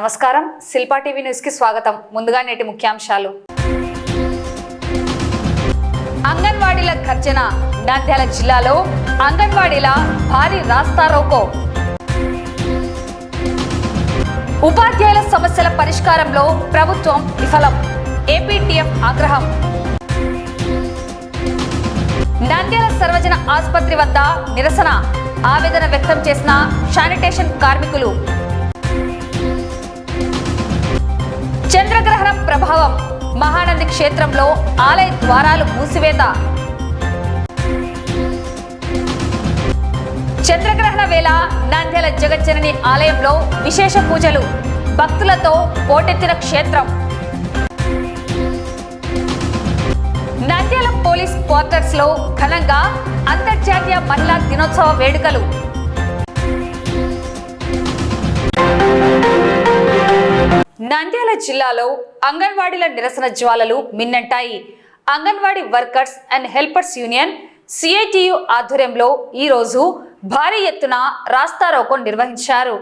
నమస్కారం Shilpa TV news కి స్వాగతం. ముందుగా నేటి ముఖ్యాంశాలు. అంగన్వాడీల గర్జన. నంద్యాల జిల్లాలో అంగన్వాడీల భారీ రాస్తారోకో. ఉపాధ్యాయుల సమస్యల పరిష్కారంలో ప్రభుత్వం విఫలం. ఏపీటీఎఫ్ ఆగ్రహం. నంద్యాల సర్వజన ఆసుపత్రి వద్ద నిరసన. ఆవేదన వ్యక్తం చేసిన శానిటేషన్ కార్మికులు. చంద్రగ్రహణం ప్రభావం. మహానంది క్షేత్రంలో ఆలయ ద్వారాలు మూసివేత. చంద్రగ్రహణ వేళ నంద్యాల జగజ్జనని ఆలయంలో విశేష పూజలు. భక్తులతో పోటెత్తిన క్షేత్రం. నంద్యాల పోలీస్ క్వార్టర్స్ లో ఘనంగా అంతర్జాతీయ మహిళా దినోత్సవ వేడుకలు. నంద్యాల జిల్లాలో అంగన్వాడీల నిరసన జ్వాలలు మిన్నంటాయి. Anganwadi workers and helpers union CITU ఆధ్వర్యంలో ఈరోజు భారీ ఎత్తున రాస్తారోకో నిర్వహించారు.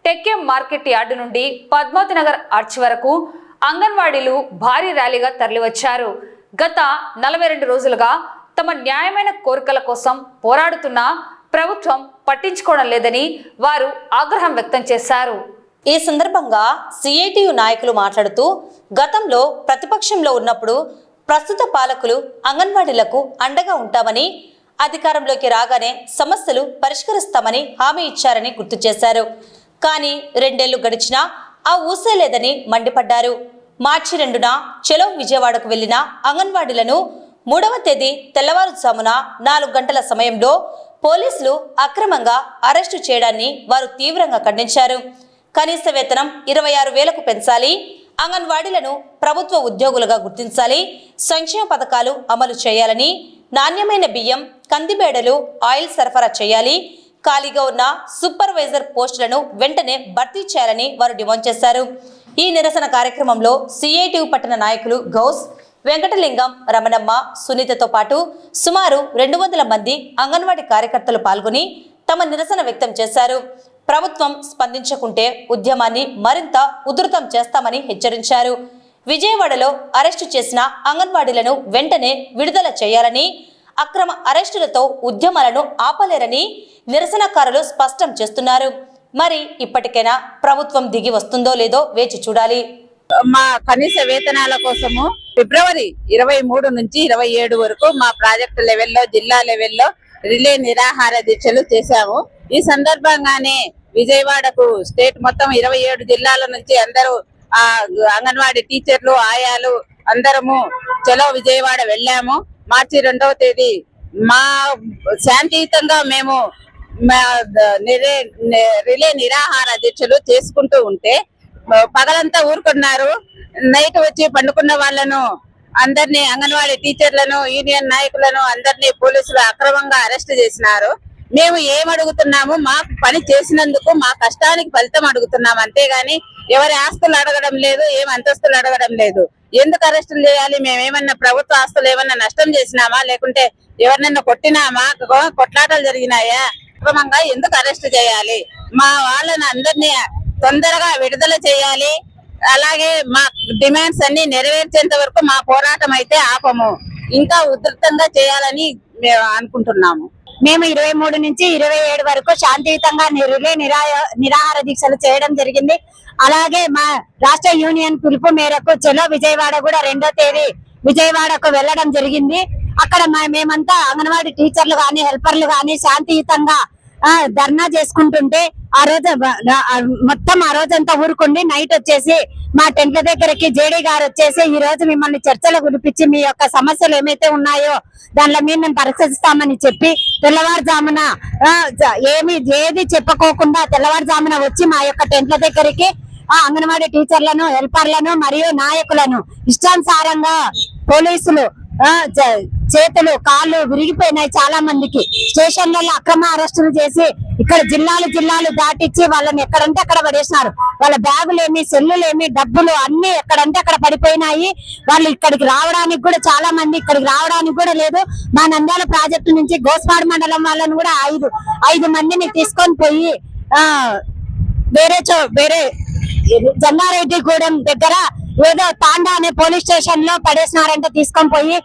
టెక్కెం మార్కెట్ యార్డు నుండి పద్మావతి నగర్ ఆర్చ్ వరకు అంగన్వాడీలు భారీ ర్యాలీగా తరలివచ్చారు. గత 42 రోజులుగా తమ న్యాయమైన కోరికల కోసం పోరాడుతున్న ప్రభుత్వం పట్టించుకోవడం లేదని వారు ఆగ్రహం వ్యక్తం చేశారు. ఈ సందర్భంగా సిఐటియు నాయకులు మాట్లాడుతూ, గతంలో ప్రతిపక్షంలో ఉన్నప్పుడు ప్రస్తుత పాలకులు అంగన్వాడీలకు అండగా ఉంటామని, అధికారంలోకి రాగానే సమస్యలు పరిష్కరిస్తామని హామీ ఇచ్చారని గుర్తు చేశారు. కానీ 2 ఏళ్లు గడిచినా ఆ ఊసే లేదని మండిపడ్డారు. మార్చి 2న చెలో విజయవాడకు వెళ్లిన అంగన్వాడీలను 3వ తేదీ తెల్లవారుజామున 4 గంటల సమయంలో పోలీసులు అక్రమంగా అరెస్టు చేయడాన్ని వారు తీవ్రంగా ఖండించారు. కనీస వేతనం 26,000కు పెంచాలి, అంగన్వాడీలను ప్రభుత్వ ఉద్యోగులుగా గుర్తించాలి, సంక్షేమ పథకాలు అమలు చేయాలని, నాణ్యమైన బియ్యం, కందిబేడలు, ఆయిల్ సరఫరా చేయాలి, ఖాళీగా ఉన్న సూపర్వైజర్ పోస్టులను వెంటనే భర్తీ చేయాలని వారు డిమాండ్ చేశారు. ఈ నిరసన కార్యక్రమంలో సిఐటియు పట్టణ నాయకులు గౌస్, వెంకటలింగం, రమణమ్మ, సునీతతో పాటు సుమారు 200 మంది అంగన్వాడీ కార్యకర్తలు పాల్గొని తమ నిరసన వ్యక్తం చేశారు. ప్రభుత్వం స్పందించకుంటే ఉద్యమాన్ని మరింత ఉధృతం చేస్తామని హెచ్చరించారు. విజయవాడలో అరెస్టు చేసిన అంగన్వాడీలను వెంటనే విడుదల చేయాలని, అక్రమ అరెస్టులతో ఉద్యమాలను ఆపలేరని నిరసనకారులు స్పష్టం చేస్తున్నారు. మరి ఇప్పటికైనా ప్రభుత్వం దిగి వస్తుందో లేదో వేచి చూడాలి. మా కనీస వేతనాల కోసము ఫిబ్రవరి 23 నుంచి 27 వరకు మా ప్రాజెక్టు లెవెల్లో, జిల్లా లెవెల్లో రిలే నిరాహార దీక్షలు చేశాము. ఈ సందర్భంగానే విజయవాడకు స్టేట్ మొత్తం 27 జిల్లాల నుంచి అందరూ అంగన్వాడీ టీచర్లు, ఆయాలు అందరము చలో విజయవాడ వెళ్ళాము. మార్చి 2వ తేదీ మా శాంతియుతంగా మేము రిలే నిరాహార దీక్షలు చేసుకుంటూ ఉంటే పగలంతా ఊరుకున్నారు. నైట్ వచ్చి పండుకున్న వాళ్ళను అందరినీ, అంగన్వాడీ టీచర్లను, యూనియన్ నాయకులను అందరినీ పోలీసులు అక్రమంగా అరెస్ట్ చేసినారు. మేము ఏమడుగుతున్నాము, మాకు పని చేసినందుకు మా కష్టానికి ఫలితం అడుగుతున్నాము, అంతేగాని ఎవరి ఆస్తులు అడగడం లేదు, ఏం అంతస్తులు అడగడం లేదు. ఎందుకు అరెస్టులు చేయాలి? మేమేమన్నా ప్రభుత్వ ఆస్తులు ఏమన్నా నష్టం చేసినామా, లేకుంటే ఎవరినన్నా కొట్టినామా, కొట్లాటలు జరిగినాయా? అక్రమంగా ఎందుకు అరెస్ట్ చేయాలి? మా వాళ్ళని అందరినీ తొందరగా విడుదల చేయాలి. అలాగే మా డిమాండ్స్ అన్ని నెరవేర్చేంత వరకు మా పోరాటం అయితే ఆపము, ఇంకా ఉధృతంగా చేయాలని మేము అనుకుంటున్నాము. మేము 23 నుంచి 27 వరకు శాంతియుతంగా రిలే నిరాహార దీక్షలు చేయడం జరిగింది. అలాగే మా రాష్ట్ర యూనియన్ పిలుపు మేరకు చలో విజయవాడ కూడా 2వ తేదీ విజయవాడకు వెళ్ళడం జరిగింది. అక్కడ మేమంతా అంగన్వాడీ టీచర్లు గాని, హెల్పర్లు గాని శాంతియుతంగా ధర్నా చేసుకుంటుంటే ఆ రోజు మొత్తం ఆ రోజంతా ఊరుకుండి నైట్ వచ్చేసి మా టెంట్ల దగ్గరకి జేడీ గారు వచ్చేసి, ఈ రోజు మిమ్మల్ని చర్చలు గురిపించి మీ యొక్క సమస్యలు ఏమైతే ఉన్నాయో దానిలో మీరు మేము పరిశీలిస్తామని చెప్పి తెల్లవారుజామున ఏది చెప్పుకోకుండా తెల్లవారుజామున వచ్చి మా యొక్క టెంట్ల దగ్గరికి అంగన్వాడీ టీచర్లను, హెల్పర్లను మరియు నాయకులను ఇష్టానుసారంగా పోలీసులు చేతులు కాళ్ళు విరిగిపోయినాయి. చాలా మందికి స్టేషన్లలో అక్రమ అరెస్టులు చేసి ఇక్కడ జిల్లాలు దాటిచ్చి వాళ్ళని ఎక్కడంటే అక్కడ పడేసినారు. వాళ్ళ బ్యాగులేమి, సెల్లులేమి, డబ్బులు అన్ని ఎక్కడంటే అక్కడ పడిపోయినాయి. వాళ్ళు ఇక్కడికి రావడానికి కూడా చాలా మంది ఇక్కడికి రావడానికి కూడా లేదు. మా నంద్యాల ప్రాజెక్టు నుంచి గోస్పాడు మండలం వాళ్ళని కూడా 5 మందిని తీసుకొని పోయి వేరే జంగారెడ్డిగూడెం దగ్గర ఏదో తాండా అనే పోలీస్ స్టేషన్ లో పడేసినారంటే తీసుకొని పోయి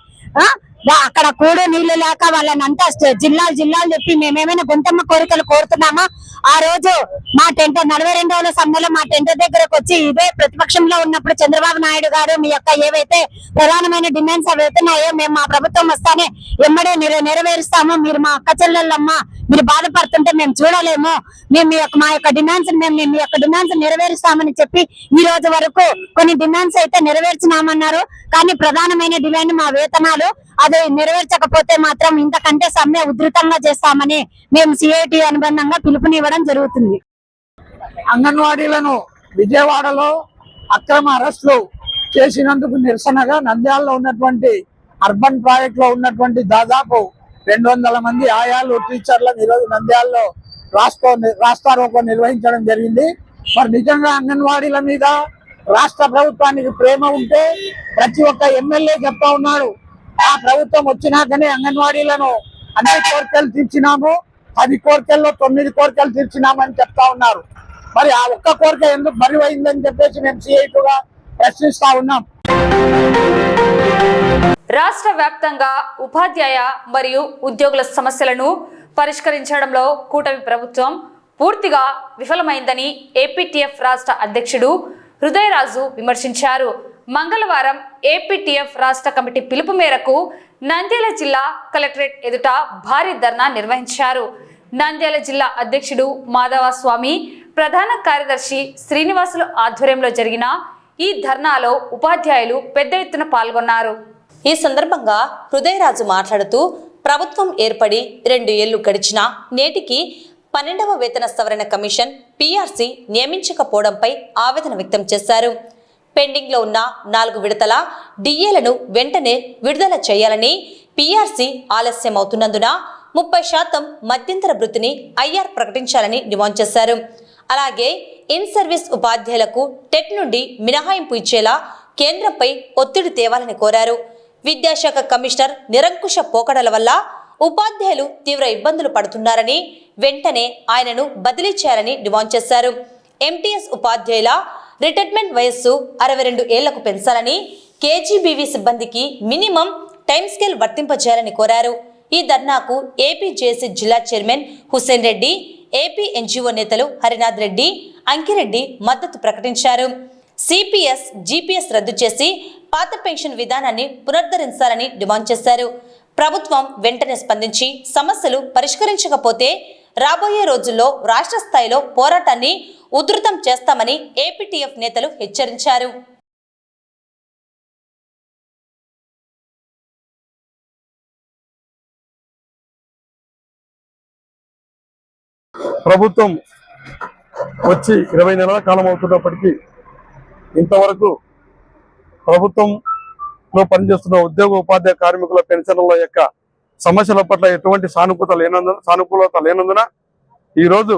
అక్కడ కూడు నీళ్లు లేక వాళ్ళని అంతా జిల్లాలు చెప్పి మేమేమైనా గుంటమ్మ కోరికలు కోరుతున్నామా? ఆ రోజు మా టెంట్ 42వ సమ్మెలో మా టెంట్ దగ్గరకు వచ్చి ఇదే ప్రతిపక్షంలో ఉన్నప్పుడు చంద్రబాబు నాయుడు గారు మీ యొక్క ఏవైతే ప్రధానమైన డిమాండ్స్ అవి అవుతున్నాయో మేము మా ప్రభుత్వం వస్తానే ఎమ్మడే నెరవేరుస్తాము, మీరు మా అక్క చెల్లెళ్ళమ్మ మీరు బాధపడుతుంటే మేము చూడలేము, మేము మా యొక్క డిమాండ్స్ మీ యొక్క డిమాండ్స్ నెరవేరుస్తామని చెప్పి ఈ రోజు వరకు కొన్ని డిమాండ్స్ అయితే నెరవేర్చినామన్నారు. కానీ ప్రధానమైన డిమాండ్ మా వేతనాలు, అది నెరవేర్చకపోతే మాత్రం ఇంతకంటే సమ్మె ఉధృతంగా చేస్తామని మేము సిఐటి అనుబంధంగా పిలుపునివ్వడం జరుగుతుంది. అంగన్వాడీలను విజయవాడలో అక్రమ అరెస్టులు చేసినందుకు నిరసనగా నంద్యాలలో ఉన్నటువంటి అర్బన్ ప్రాజెక్ట్ లో ఉన్నటువంటి దాదాపు 200 మంది ఆయాలు టీచర్లను ఈరోజు నంద్యాలలో రాస్తారోకో నిర్వహించడం జరిగింది. మరి నిజంగా అంగన్వాడీల మీద రాష్ట్ర ప్రభుత్వానికి ప్రేమ ఉంటే ప్రతి ఒక్క ఎమ్మెల్యే చెప్తా ఉన్నాడు, ఆ ప్రభుత్వం వచ్చినాకనే అంగన్వాడీలను అన్ని కోరికలు తీర్చినాము, 10 కోరికల్లో 9 కోరికలు తీర్చినామని చెప్తా ఉన్నారు. మరి ఆ ఒక్క కోరిక ఎందుకు మరువైందని చెప్పేసి మేము సిఐటిగా ప్రశ్నిస్తా ఉన్నాం. రాష్ట్ర వ్యాప్తంగా ఉపాధ్యాయ మరియు ఉద్యోగుల సమస్యలను పరిష్కరించడంలో కూటమి ప్రభుత్వం పూర్తిగా విఫలమైందని ఏపీటీఎఫ్ రాష్ట్ర అధ్యక్షుడు హృదయరాజు విమర్శించారు. మంగళవారం ఏపీటీఎఫ్ రాష్ట్ర కమిటీ పిలుపు మేరకు నంద్యాల జిల్లా కలెక్టరేట్ ఎదుట భారీ ధర్నా నిర్వహించారు. నంద్యాల జిల్లా అధ్యక్షుడు మాధవస్వామి, ప్రధాన కార్యదర్శి శ్రీనివాసులు ఆధ్వర్యంలో జరిగిన ఈ ధర్నాలో ఉపాధ్యాయులు పెద్ద ఎత్తున పాల్గొన్నారు. ఈ సందర్భంగా హృదయరాజు మాట్లాడుతూ ప్రభుత్వం ఏర్పడి 2 ఏళ్లు గడిచినా నేటికి 12వ వేతన సవరణ కమిషన్ పీఆర్సీ నియమించకపోవడంపై ఆవేదన వ్యక్తం చేశారు. పెండింగ్లో ఉన్న 4 విడతల డిఏలను వెంటనే విడుదల చేయాలని, పీఆర్సీ ఆలస్యం అవుతున్నందున 30% మధ్యంతర భృతిని ఐఆర్ ప్రకటించాలని డిమాండ్ చేశారు. అలాగే ఇన్ సర్వీస్ ఉపాధ్యాయులకు టెట్ నుండి మినహాయింపు ఇచ్చేలా కేంద్రంపై ఒత్తిడి తేవాలని కోరారు. విద్యాశాఖ కమిషనర్ నిరంకుశ పోకడల వల్ల ఉపాధ్యాయులు తీవ్ర ఇబ్బందులు పడుతున్నారని, వెంటనే ఆయనను బదిలీ చేయాలని డిమాండ్ చేశారు. ఎంటీఎస్ ఉపాధ్యాయుల రిటైర్మెంట్ వయస్సు 62 ఏళ్లకు పెంచాలని, కేజీబీవీ సిబ్బందికి మినిమం టైం స్కేల్ వర్తింపజేయాలని కోరారు. ఈ ధర్నాకు ఏపీ జేఏసీ జిల్లా chairman Hussain Reddy, AP NGO నేతలు హరినాథ్ రెడ్డి, అంకిరెడ్డి మద్దతు ప్రకటించారు. సిపిఎస్, జీపీఎస్ రద్దు చేసి పాత పెన్షన్ విధానాన్ని పునరుద్ధరించాలని డిమాండ్ చేశారు. ప్రభుత్వం వెంటనే స్పందించి సమస్యలు పరిష్కరించకపోతే రాబోయే రోజుల్లో రాష్ట్ర స్థాయిలో పోరాటాన్ని ఉధృతం చేస్తామని ఏపీటీఎఫ్ నేతలు హెచ్చరించారు. ప్రభుత్వం వచ్చి 20 నెలల కాలం అవుతున్నప్పటికీ ఇంతవరకు ప్రభుత్వంలో పనిచేస్తున్న ఉద్యోగ ఉపాధ్యాయ కార్మికుల పెన్షన్ల యొక్క సమస్యల పట్ల ఎటువంటి సానుకూలత లేనందున ఈరోజు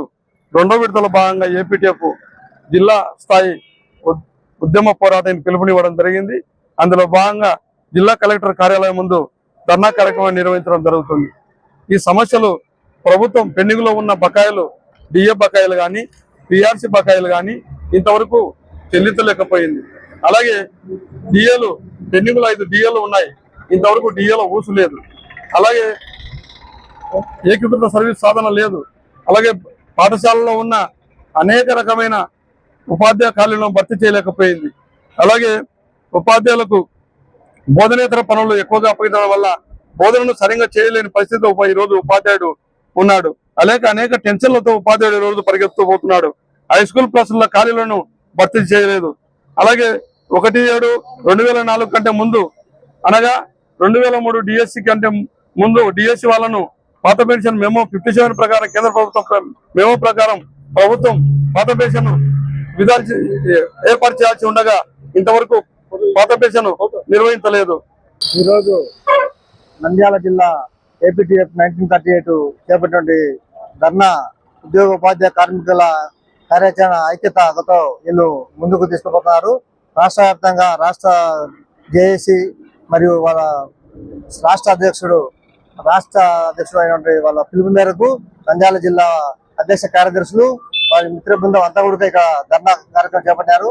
2వ విడతలో భాగంగా ఏపీటీఎఫ్ జిల్లా స్థాయి ఉద్యమ పోరాటాన్ని పిలుపునివ్వడం జరిగింది. అందులో భాగంగా జిల్లా కలెక్టర్ కార్యాలయం ముందు ధర్నా కార్యక్రమం నిర్వహించడం జరుగుతుంది. ఈ సమస్యలు ప్రభుత్వం పెండింగ్లో ఉన్న బకాయిలు, డిఏ బకాయిలు కానీ, పిఆర్సీ బకాయిలు కానీ ఇంతవరకు చెల్లించలేకపోయింది. అలాగే డిఏలు పెండింగ్లో 5 డిఏలు ఉన్నాయి, ఇంతవరకు డిఏలో ఊసు లేదు. అలాగే ఏకీకృత సర్వీస్ సాధన లేదు. అలాగే పాఠశాలలో ఉన్న అనేక రకమైన ఉపాధ్యాయ ఖాళీలను భర్తీ చేయలేకపోయింది. అలాగే ఉపాధ్యాయులకు బోధనేతర పనులు ఎక్కువగా అప్పగించడం వల్ల బోధనను సరిగ్గా చేయలేని పరిస్థితిలో ఈరోజు ఉపాధ్యాయుడు ఉన్నాడు. అలాగే అనేక టెన్షన్లతో ఉపాధ్యాయుడు రోజు పరిగెత్తుతూ పోతున్నాడు. హై స్కూల్ క్లాసుల ఖాళీలను భర్తీ చేయలేదు. అలాగే 1/7/2004 కంటే ముందు, అనగా 2003 డిఎస్సి కంటే ముందు డిఎస్సి వాళ్ళను పాత పెన్షన్ మెమో 57 ప్రకారం కేంద్ర ప్రభుత్వం మెమో ప్రకారం ప్రభుత్వం పాత పెన్షన్ ఏర్పాటు చేయాల్సి ఉండగా ఇంతవరకు పాత పెన్షన్ నిర్వహించలేదు. ఈరోజు నంద్యాల జిల్లా ఏపీటీఎఫ్ 1938 చేపట్టినటువంటి ధర్నా ఉద్యోగ ఉపాధ్యాయ కార్మికుల కార్యాచరణ ఐక్యతతో వీళ్ళు ముందుకు తీసుకుపోతున్నారు. రాష్ట్ర వ్యాప్తంగా రాష్ట్ర జేఏసీ మరియు వాళ్ళ రాష్ట్ర అధ్యక్షుడు అయినటువంటి వాళ్ళ పిలుపు మేరకు నంద్యాల జిల్లా అధ్యక్ష కార్యదర్శులు వారి మిత్ర బృందం అంతా కూడా ఇక్కడ ధర్నా కార్యక్రమం చేపట్టారు.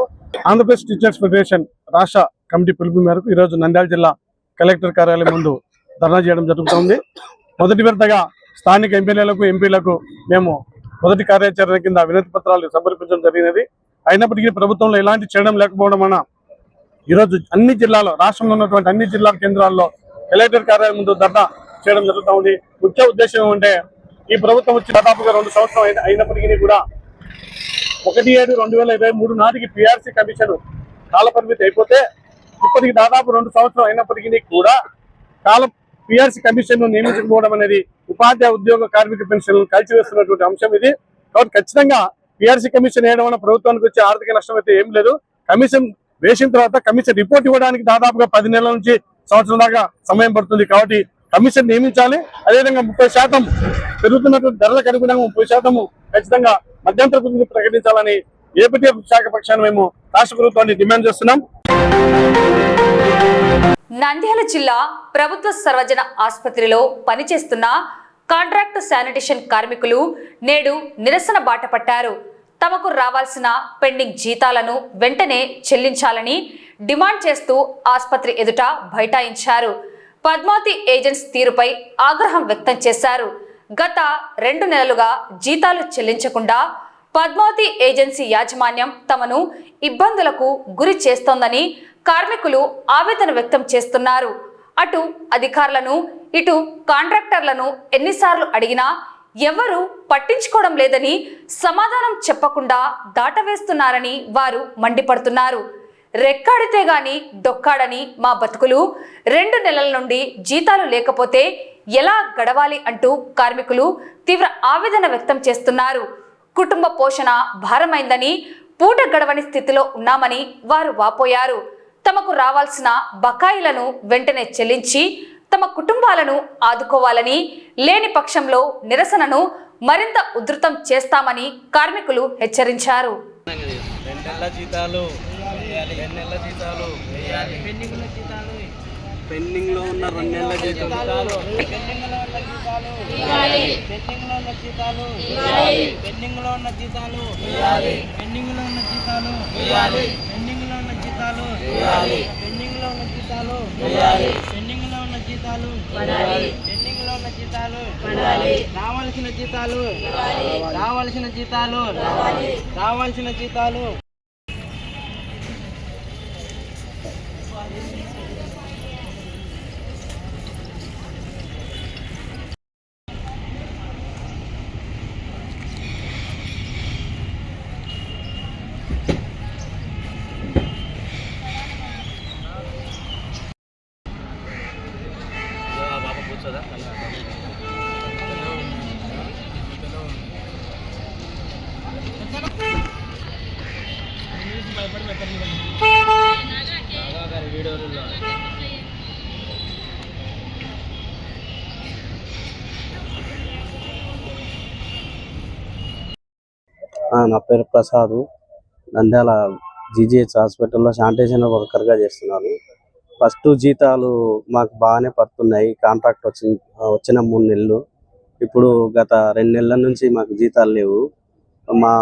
ఆంధ్రప్రదేశ్ టీచర్స్ ఫెడరేషన్ రాష్ట్ర కమిటీ పిలుపు మేరకు ఈరోజు నంద్యాల జిల్లా కలెక్టర్ కార్యాలయం ముందు ధర్నా చేయడం జరుగుతోంది. మొదటి విడతగా స్థానిక ఎమ్మెల్యేలకు ఎంపీలకు మేము మొదటి కార్యాచరణ కింద వినతి పత్రాలు సమర్పించడం జరిగినది. అయినప్పటికీ ప్రభుత్వంలో ఎలాంటి చేయడం లేకపోవడం వలన ఈరోజు అన్ని జిల్లాలో రాష్ట్రంలో ఉన్నటువంటి అన్ని జిల్లా కేంద్రాల్లో కలెక్టర్ కార్యాలయం ముందు ధర్నా చేయడం జరుగుతూ ఉంది. ముఖ్య ఉద్దేశం ఏమంటే ఈ ప్రభుత్వం వచ్చి దాదాపుగా 2 సంవత్సరం అయినప్పటికీ కూడా 1/7/2023 నాటికి పిఆర్సీ కమిషన్ కాలపరిమితి అయిపోతే ఇప్పటికి దాదాపు 2 సంవత్సరం అయినప్పటికీ కూడా పిఆర్సీ కమిషన్ నియమించకపోవడం అనేది ఉపాధ్యాయ ఉద్యోగ కార్మిక పెన్షన్ కలిసివేస్తున్నటువంటి అంశం ఇది. కాబట్టి ఖచ్చితంగా పిఆర్సీ కమిషన్ వేయడం వల్ల ప్రభుత్వానికి వచ్చే ఆర్థిక నష్టం అయితే ఏం లేదు. కమిషన్ వేసిన తర్వాత కమిషన్ రిపోర్ట్ ఇవ్వడానికి దాదాపుగా 10 నెలల నుంచి సంవత్సరం దాకా సమయం పడుతుంది. కాబట్టి కమిషన్ నియమించాలి. అదేవిధంగా 30% పెరుగుతున్నటువంటి ధరలకు అనుగుణంగా 30% ఖచ్చితంగా మధ్యంతర వృద్ధిని ప్రకటించాలని ఏపీటీఎఫ్ శాఖ పక్షాన్ని మేము రాష్ట్ర ప్రభుత్వాన్ని డిమాండ్ చేస్తున్నాం. నంద్యాల జిల్లా ప్రభుత్వ సర్వజన ఆసుపత్రిలో పనిచేస్తున్న కాంట్రాక్టు శానిటేషన్ కార్మికులు నేడు నిరసన బాట పట్టారు. తమకు రావాల్సిన పెండింగ్ జీతాలను వెంటనే చెల్లించాలని డిమాండ్ చేస్తూ ఆసుపత్రి ఎదుట బైఠాయించారు. పద్మావతి ఏజెన్సీ తీరుపై ఆగ్రహం వ్యక్తం చేశారు. గత 2 నెలలుగా జీతాలు చెల్లించకుండా పద్మావతి ఏజెన్సీ యాజమాన్యం తమను ఇబ్బందులకు గురి చేస్తోందని కార్మికులు ఆవేదన వ్యక్తం చేస్తున్నారు. అటు అధికారులను ఇటు కాంట్రాక్టర్లను ఎన్నిసార్లు అడిగినా ఎవరూ పట్టించుకోవడం లేదని సమాధానం చెప్పకుండా దాటవేస్తున్నారని వారు మండిపడుతున్నారు. రెక్కాడితే గాని డొక్కాడని మా బతుకులు 2 నెలల నుండి జీతాలు లేకపోతే ఎలా గడవాలి అంటూ కార్మికులు తీవ్ర ఆవేదన వ్యక్తం చేస్తున్నారు. కుటుంబ పోషణ భారమైందని పూట గడవని స్థితిలో ఉన్నామని వారు వాపోయారు. తమకు రావాల్సిన బకాయిలను వెంటనే చెల్లించి తమ కుటుంబాలను ఆదుకోవాలని, లేని పక్షంలో నిరసనను మరింత ఉధృతం చేస్తామని కార్మికులు హెచ్చరించారు. పెండింగ్ లో ఉన్న 2 నెలల జీతాలు రావాల్సిన జీతాలు నా పేరు ప్రసాద్. నంద్యాల జీజీహెచ్ హాస్పిటల్లో శానిటేషన్ వర్కర్గా చేస్తున్నాను. ఫస్ట్ జీతాలు మాకు బాగానే పడుతున్నాయి. కాంట్రాక్ట్ వచ్చిన 3 నెలలు, ఇప్పుడు గత 2 నెలల నుంచి మాకు జీతాలు లేవు. మా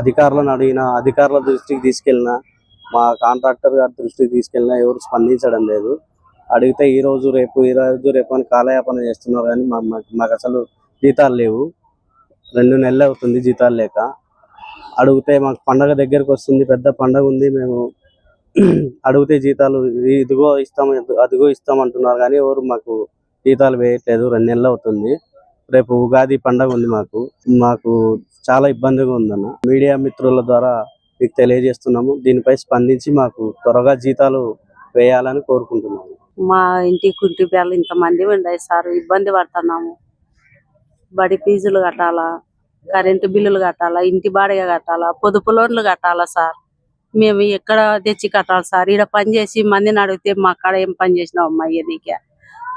అధికారులను అడిగిన, అధికారుల దృష్టికి తీసుకెళ్ళినా, మా కాంట్రాక్టర్ గారి దృష్టికి తీసుకెళ్ళినా ఎవరు స్పందించడం లేదు. అడిగితే ఈరోజు రేపు అని కాలయాపన చేస్తున్నారు. కానీ మాకు అసలు జీతాలు లేవు. 2 నెలలు అవుతుంది జీతాలు లేక. అడిగితే మాకు పండగ దగ్గరకు వస్తుంది, పెద్ద పండగ ఉంది, మేము అడిగితే జీతాలు ఇదిగో ఇస్తాం అదిగో ఇస్తాం అంటున్నారు. కానీ ఎవరు మాకు జీతాలు వేయట్లేదు. 2 నెలలు అవుతుంది. రేపు ఉగాది పండగ ఉంది. మాకు చాలా ఇబ్బందిగా ఉందన్న. మీడియా మిత్రుల ద్వారా మీకు తెలియజేస్తున్నాము. దీనిపై స్పందించి మాకు త్వరగా జీతాలు వేయాలని కోరుకుంటున్నాము. మా ఇంటి కుంటి పిల్లలు ఇంతమంది ఉన్నాయి సార్, ఇబ్బంది పడుతున్నాము. బడి ఫీజులు కట్టాలా, కరెంటు బిల్లులు కట్టాలా, ఇంటి బాడిగ కట్టాలా, పొదుపు లోన్లు కట్టాలా సార్. మేము ఎక్కడ తెచ్చి కట్టాలి సార్? ఈడ పని చేసి మందిని అడిగితే మా కాడ ఏం పని చేసినావు అమ్మాయి నీకే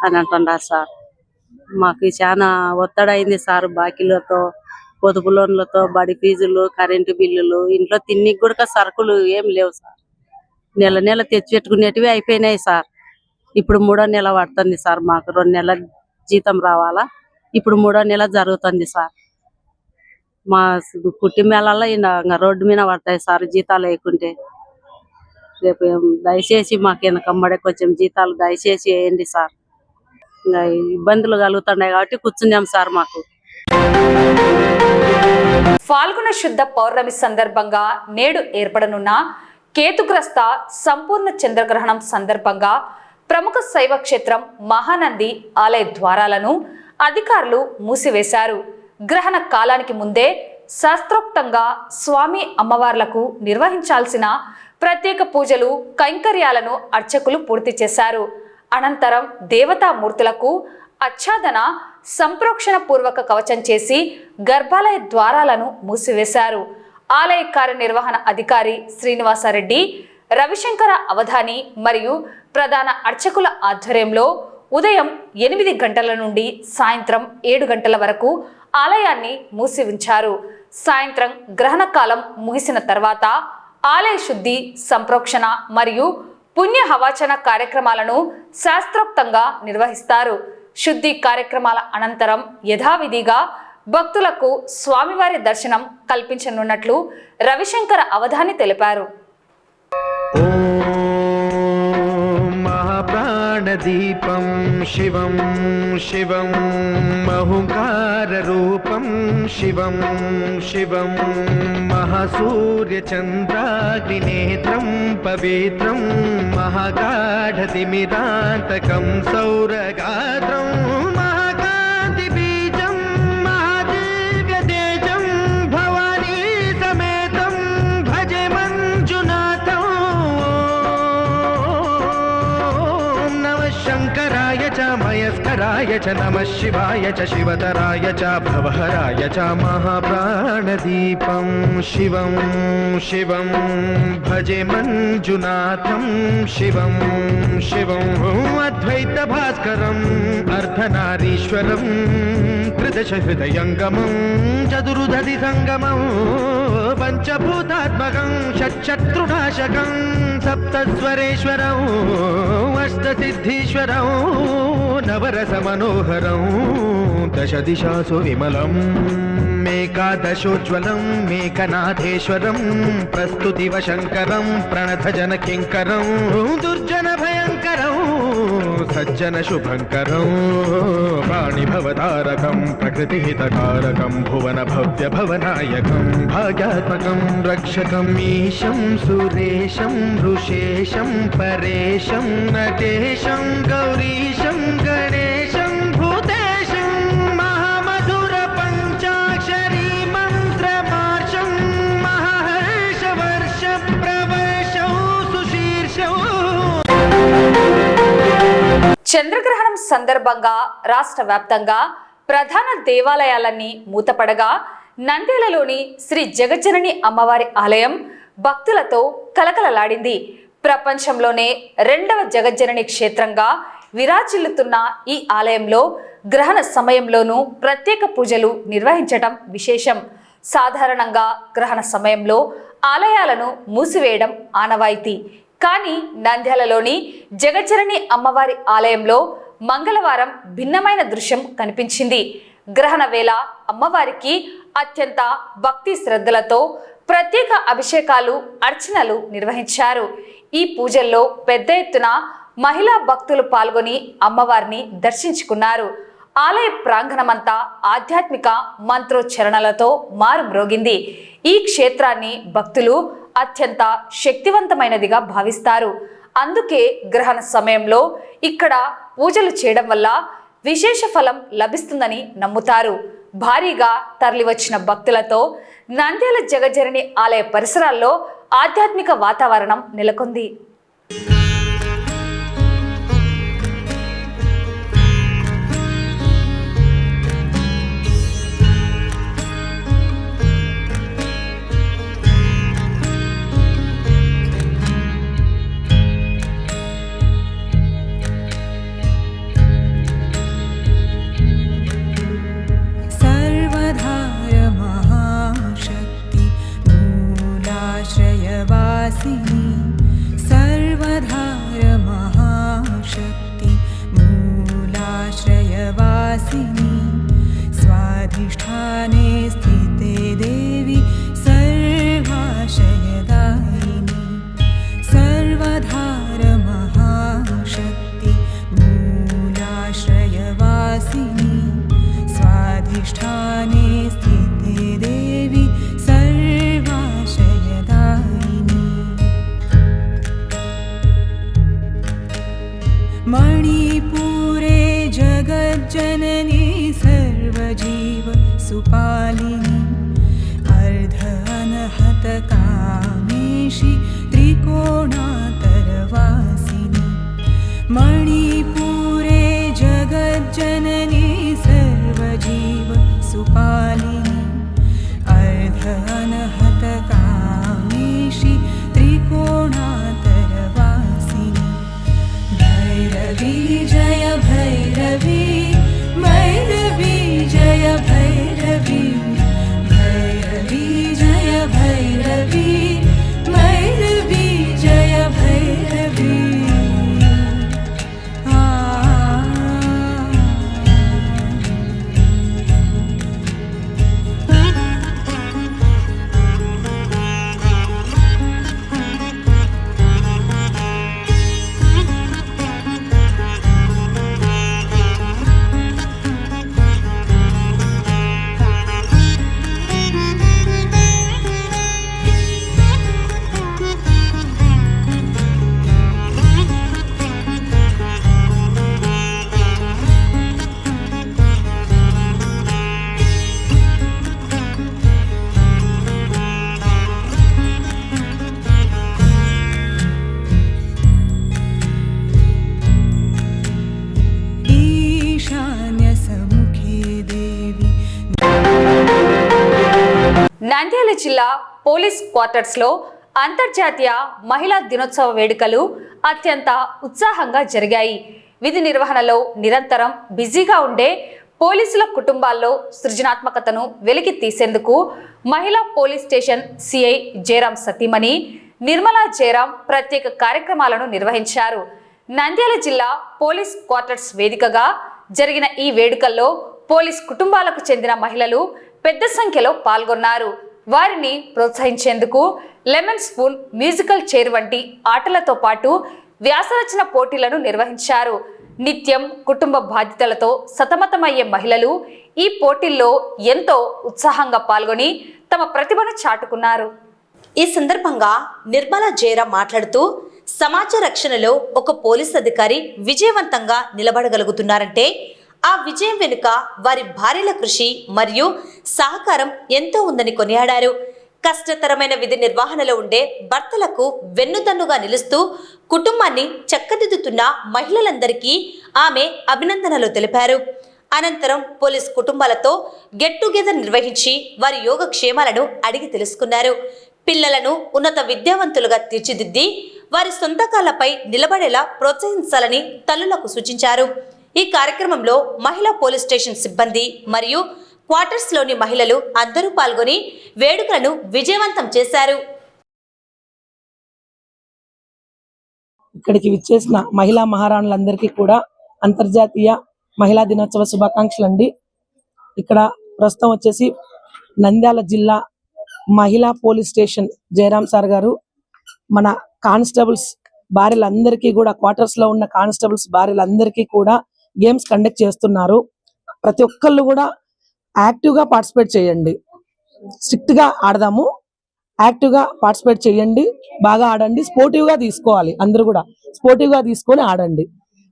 అని అంటున్నారు సార్. మాకు చాలా ఒత్తిడి అయింది సార్. బాకీలతో, పొదుపు లోన్లతో, బడి ఫీజులు, కరెంటు బిల్లులు, ఇంట్లో తిన్నికి కూడా సరుకులు ఏం లేవు సార్. నెల నెల తెచ్చి పెట్టుకునేటివి అయిపోయినాయి సార్. ఇప్పుడు 3వ నెల పడుతుంది సార్. మాకు 2 నెలల జీతం రావాలా, ఇప్పుడు 3వ నెల జరుగుతుంది సార్. మా కుటుంబాలలో ఇంకా రోడ్డు మీద పడతాయి సార్ జీతాలు వేయకుంటే. రేపు దయచేసి మాకు వెనకమ్మడే కొంచెం జీతాలు దయచేసి వేయండి సార్. ఇంకా ఇబ్బందులు కలుగుతున్నాయి కాబట్టి కూర్చున్నాం సార్. మాకు ఫాల్గుణ శుద్ధ పౌర్ణమి సందర్భంగా నేడు ఏర్పడనున్న కేతుగ్రస్త సంపూర్ణ చంద్రగ్రహణం సందర్భంగా ప్రముఖ శైవ క్షేత్రం మహానంది ఆలయ ద్వారాలను అధికారులు మూసివేశారు. గ్రహణ కాలానికి ముందే శాస్త్రోక్తంగా స్వామి అమ్మవార్లకు నిర్వహించాల్సిన ప్రత్యేక పూజలు కైంకర్యాలను అర్చకులు పూర్తి చేశారు. అనంతరం దేవతామూర్తులకు ఆచ్ఛాదన సంప్రోక్షణ పూర్వక కవచం చేసి గర్భాలయ ద్వారాలను మూసివేశారు. ఆలయ కార్యనిర్వహణ అధికారి శ్రీనివాసరెడ్డి, రవిశంకర అవధాని మరియు ప్రధాన అర్చకుల ఆధ్వర్యంలో ఉదయం 8 గంటల నుండి సాయంత్రం 7 గంటల వరకు ఆలయాన్ని మూసి ఉంచారు. సాయంత్రం గ్రహణ కాలం ముగిసిన తర్వాత ఆలయ శుద్ధి, సంప్రోక్షణ మరియు పుణ్య హవాచన కార్యక్రమాలను శాస్త్రోక్తంగా నిర్వహిస్తారు. శుద్ధి కార్యక్రమాల అనంతరం యథావిధిగా భక్తులకు స్వామివారి దర్శనం కల్పించనున్నట్లు రవిశంకర అవధాని తెలిపారు. ప్రాణదీపం శివం శివం మహుంకార రూపం శివం శివం మహాసూర్యచంద్రాగ్నినేత్రం పవిత్రం మహాగాఢతిమిరాంతకం సౌరగాత్రం మహాకాంతిబీజం మహాదివ్యతేజం భవానీ సమేతం భజే మంజునాథం. శంకరాయ చ మయస్కరాయ చ నమః శివాయ చ శివతరాయ చ భవహరాయ చ మహాప్రాణదీపం శివం శివం భజే మంజునాథం శివం శివం అద్వైత భాస్కరం అర్ధనారీశ్వరం త్రిదశ హృదయంగమం చతురుదధి సంగమం పంచభూతాత్మకం షట్శత్రునాశకం సప్తస్వరేశ్వరం అష్టసిద్ధీశ్వరం నవరస మనోహరం దశ దిశాసు విమలం మేకాదశోజ్వలం మేఘనాథేశ్వరం ప్రస్తుతివ శంకరం ప్రణతజన కింకరం దుర్జన భయంకరం సజ్జన శుభంకరం వాణిభవతారకం ప్రకృతిహితకారకం భువన భవ్య భవనాయకం భాగ్యాత్మకం రక్షకం ఈశం సురేశం ఋషేశం పరేశం నటేశం గౌరీశం గణేశం భూతేశం మహామధుర పంచాక్షరీ మంత్రమార్షం మహర్షవర్ష ప్రవర్షం సుశీర్షం. చంద్రగ్రహణం సందర్భంగా రాష్ట్ర వ్యాప్తంగా ప్రధాన దేవాలయాలన్నీ మూతపడగా నంద్యాలలోని శ్రీ జగజ్జనని అమ్మవారి ఆలయం భక్తులతో కలకలలాడింది. ప్రపంచంలోనే 2వ జగజ్జనని క్షేత్రంగా విరాజిల్లుతున్న ఈ ఆలయంలో గ్రహణ సమయంలోనూ ప్రత్యేక పూజలు నిర్వహించటం విశేషం. సాధారణంగా గ్రహణ సమయంలో ఆలయాలను మూసివేయడం ఆనవాయితీ. కానీ నంద్యాలలోని జగజ్జనని అమ్మవారి ఆలయంలో మంగళవారం భిన్నమైన దృశ్యం కనిపించింది. గ్రహణ వేళ అమ్మవారికి అత్యంత భక్తి శ్రద్ధలతో ప్రత్యేక అభిషేకాలు, అర్చనలు నిర్వహించారు. ఈ పూజల్లో పెద్ద ఎత్తున మహిళా భక్తులు పాల్గొని అమ్మవారిని దర్శించుకున్నారు. ఆలయ ప్రాంగణమంతా ఆధ్యాత్మిక మంత్రోచ్చరణలతో మారుమ్రోగింది. ఈ క్షేత్రాన్ని భక్తులు అత్యంత శక్తివంతమైనదిగా భావిస్తారు. అందుకే గ్రహణ సమయంలో ఇక్కడ పూజలు చేయడం వల్ల విశేష ఫలం లభిస్తుందని నమ్ముతారు. భారీగా తరలివచ్చిన భక్తులతో నంద్యాల జగజ్జనని ఆలయ పరిసరాల్లో ఆధ్యాత్మిక వాతావరణం నెలకొంది. सर्वधार महाशक्ति मूलाश्रयवासिनी स्वाधिष्ठाने स्थिते मणिपुरे जगज्जननी सर्वजीव सुपालिनी अर्धअनहतकामेशी त्रिकोणातरवासिनी मणिपुरे जगज्जननी सर्वजीव सुपालिनी अर्धअनहतकामेशी त्रिकोणातरवासिनी भैरवी जय भैरवी भैरवी जय भैरवी भैरवी जय भैरवी भैरवी जय भैरवी నంద్యాల జిల్లా పోలీస్ క్వార్టర్స్ లో అంతర్జాతీయ మహిళా దినోత్సవ వేడుకలు అత్యంత ఉత్సాహంగా జరిగాయి. విధి నిర్వహణలో నిరంతరం బిజీగా ఉండే పోలీసుల కుటుంబాల్లో సృజనాత్మకతను వెలికి తీసేందుకు మహిళా పోలీస్ స్టేషన్ సిఐ జయరాం సతీమణి నిర్మలా జయరాం ప్రత్యేక కార్యక్రమాలను నిర్వహించారు. నంద్యాల జిల్లా పోలీస్ క్వార్టర్స్ వేదికగా జరిగిన ఈ వేడుకల్లో పోలీస్ కుటుంబాలకు చెందిన మహిళలు పెద్ద సంఖ్యలో పాల్గొన్నారు. వారిని ప్రోత్సహించేందుకు లెమన్ స్పూన్, మ్యూజికల్ చైర్ వంటి ఆటలతో పాటు వ్యాసరచన పోటీలను నిర్వహించారు. నిత్యం కుటుంబ బాధ్యతలతో సతమతమయ్యే మహిళలు ఈ పోటీల్లో ఎంతో ఉత్సాహంగా పాల్గొని తమ ప్రతిభను చాటుకున్నారు. ఈ సందర్భంగా నిర్మలా జయరాం మాట్లాడుతూ సమాజ రక్షణలో ఒక పోలీస్ అధికారి విజయవంతంగా నిలబడగలుగుతున్నారంటే ఆ విజయం వెనుక వారి భార్యల కృషి మరియు సహకారం ఎంతో ఉందని కొనియాడారు. కష్టతరమైన విధి నిర్వహణలో ఉండే భర్తలకు వెన్నుదన్నుగా నిలుస్తూ కుటుంబాన్ని చక్కదిద్దుతున్న మహిళలందరికీ ఆమె అభినందనలు తెలిపారు. అనంతరం పోలీస్ కుటుంబాలతో గెట్ టుగెదర్ నిర్వహించి వారి యోగక్షేమాలను అడిగి తెలుసుకున్నారు. పిల్లలను ఉన్నత విద్యావంతులుగా తీర్చిదిద్ది వారి సొంత కాళ్లపై నిలబడేలా ప్రోత్సహించాలని తల్లులకు సూచించారు. ఈ కార్యక్రమంలో మహిళా పోలీస్ స్టేషన్ సిబ్బంది మరియు క్వార్టర్స్ లోని మహిళలు అందరూ పాల్గొని వేడుకలను విజయవంతం చేశారు. ఇక్కడికి విచ్చేసిన మహిళా మహారాణులందరికీ కూడా అంతర్జాతీయ మహిళా దినోత్సవ శుభాకాంక్షలు అండి. ఇక్కడ ప్రస్తుతం వచ్చేసి నంద్యాల జిల్లా మహిళా పోలీస్ స్టేషన్ జయరాం సార్ గారు మన కానిస్టేబుల్స్ భార్యలందరికీ కూడా క్వార్టర్స్ లో ఉన్న కానిస్టేబుల్స్ భార్యలందరికీ కూడా గేమ్స్ కండక్ట్ చేస్తున్నారు. ప్రతి ఒక్కళ్ళు కూడా యాక్టివ్ గా పార్టిసిపేట్ చేయండి. స్ట్రిక్ట్ గా ఆడదాము, యాక్టివ్ గా పార్టిసిపేట్ చేయండి, బాగా ఆడండి, స్పోర్టివ్ గా తీసుకోవాలి. అందరూ కూడా స్పోర్టివ్ గా తీసుకొని ఆడండి.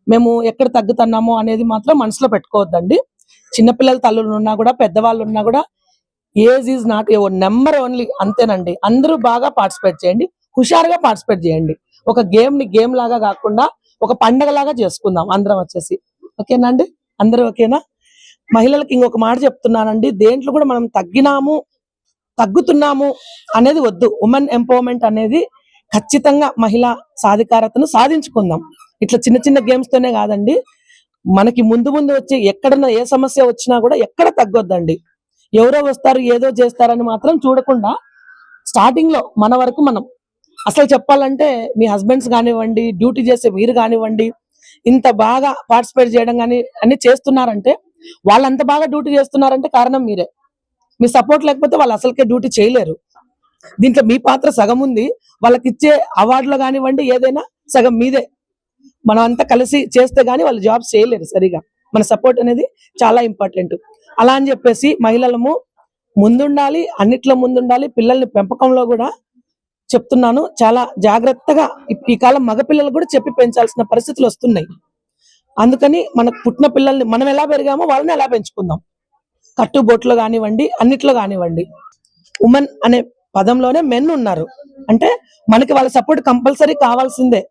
మేము ఎక్కడ తగ్గుతున్నామో అనేది మాత్రం మనసులో పెట్టుకోవద్దండి. చిన్నపిల్లల తల్లులు ఉన్నా కూడా పెద్దవాళ్ళు ఉన్నా కూడా age is not a number only, అంతేనండి. అందరూ బాగా పార్టిసిపేట్ చేయండి, హుషారుగా పార్టిసిపేట్ చేయండి. ఒక గేమ్ ని గేమ్ లాగా కాకుండా ఒక పండగ లాగా చేసుకుందాం అందరం వచ్చేసి. ఓకేనా అండి? అందరూ ఓకేనా? మహిళలకు ఇంకొక మాట చెప్తున్నానండి, దేంట్లో కూడా మనం తగ్గుతున్నాము అనేది వద్దు. ఉమెన్ ఎంపవర్మెంట్ అనేది ఖచ్చితంగా మహిళా సాధికారతను సాధించుకుందాం. ఇట్లా చిన్న చిన్న గేమ్స్ తోనే కాదండి, మనకి ముందు వచ్చి ఎక్కడన్నా ఏ సమస్య వచ్చినా కూడా ఎక్కడ తగ్గొద్దండి. ఎవరో వస్తారు ఏదో చేస్తారని మాత్రం చూడకుండా స్టార్టింగ్ లో మన వరకు మనం అసలు చెప్పాలంటే మీ హస్బెండ్స్ కానివ్వండి, డ్యూటీ చేసే మీరు కానివ్వండి, ఇంత బాగా పార్టిసిపేట్ చేయడం కానీ అన్ని చేస్తున్నారంటే, వాళ్ళు అంత బాగా డ్యూటీ చేస్తున్నారంటే కారణం మీరే. మీ సపోర్ట్ లేకపోతే వాళ్ళు అసలుకే డ్యూటీ చేయలేరు. దీంట్లో మీ పాత్ర సగం ఉంది. వాళ్ళకి ఇచ్చే అవార్డులో కానివ్వండి ఏదైనా సగం మీదే. మనం అంతా కలిసి చేస్తే గానీ వాళ్ళు జాబ్స్ చేయలేరు సరిగా. మన సపోర్ట్ అనేది చాలా ఇంపార్టెంట్. అలా అని చెప్పేసి మహిళలము ముందుండాలి, అన్నిట్లో ముందుండాలి. పిల్లల్ని పెంపకంలో కూడా చెప్తున్నాను, చాలా జాగ్రత్తగా ఈ కాలం మగపిల్లలు కూడా చెప్పి పెంచాల్సిన పరిస్థితులు వస్తున్నాయి. అందుకని మనకు పుట్టిన పిల్లల్ని మనం ఎలా పెరిగామో వాళ్ళని ఎలా పెంచుకుందాం. కట్టుబొట్లు కానివ్వండి, అన్నిట్లో కానివ్వండి. ఉమెన్ అనే పదంలోనే మెన్ ఉన్నారు అంటే మనకి వాళ్ళ సపోర్ట్ కంపల్సరీ కావాల్సిందే.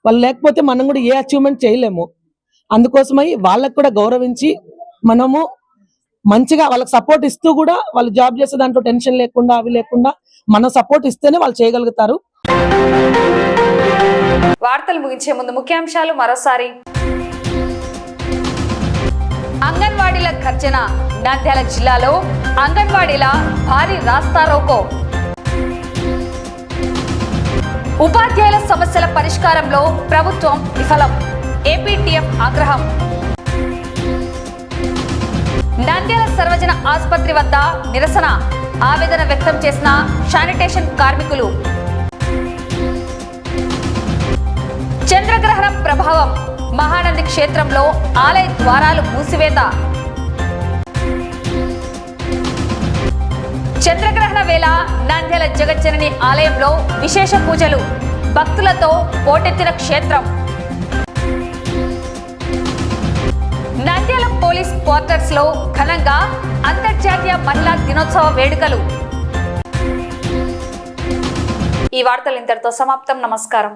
వాళ్ళు లేకపోతే మనం కూడా ఏ అచీవ్మెంట్ చేయలేము. అందుకోసమై వాళ్ళకు కూడా గౌరవించి మనము మంచిగా వాళ్ళకి సపోర్ట్ ఇస్తూ కూడా వాళ్ళు జాబ్ చేసే దాంట్లో టెన్షన్ లేకుండా అవి లేకుండా మనం సపోర్ట్ ఇస్తేనే వాళ్ళు చేయగలుగుతారు. వార్తలు ముగించే ముందు ముఖ్యాంశాలు మరోసారి. అంగన్వాడీల గర్జన. నంద్యాల జిల్లాలో అంగన్వాడీల భారీ రాస్తారోకో. ఉపాధ్యాయుల సమస్యల పరిష్కారంలో ప్రభుత్వం విఫలం. ఏపీటీఎఫ్ ఆగ్రహం. నంద్యాల సర్వజన ఆసుపత్రి వద్ద నిరసన. ఆవేదన వ్యక్తం చేసిన శానిటేషన్ కార్మికులు. చంద్రగ్రహణం ప్రభావం. మహానంది క్షేత్రంలో ఆలయ ద్వారాలు మూసివేత. చంద్రగ్రహణ వేళ నంద్యాల జగజ్జనని ఆలయంలో విశేష పూజలు. భక్తులతో పోటెత్తిన క్షేత్రం. నంద్యాల పోలీస్ క్వార్టర్స్ లో ఘనంగా అంతర్జాతీయ మహిళా దినోత్సవ వేడుకలు. ఈ వార్తలు ఇంతటితో సమాప్తం. నమస్కారం.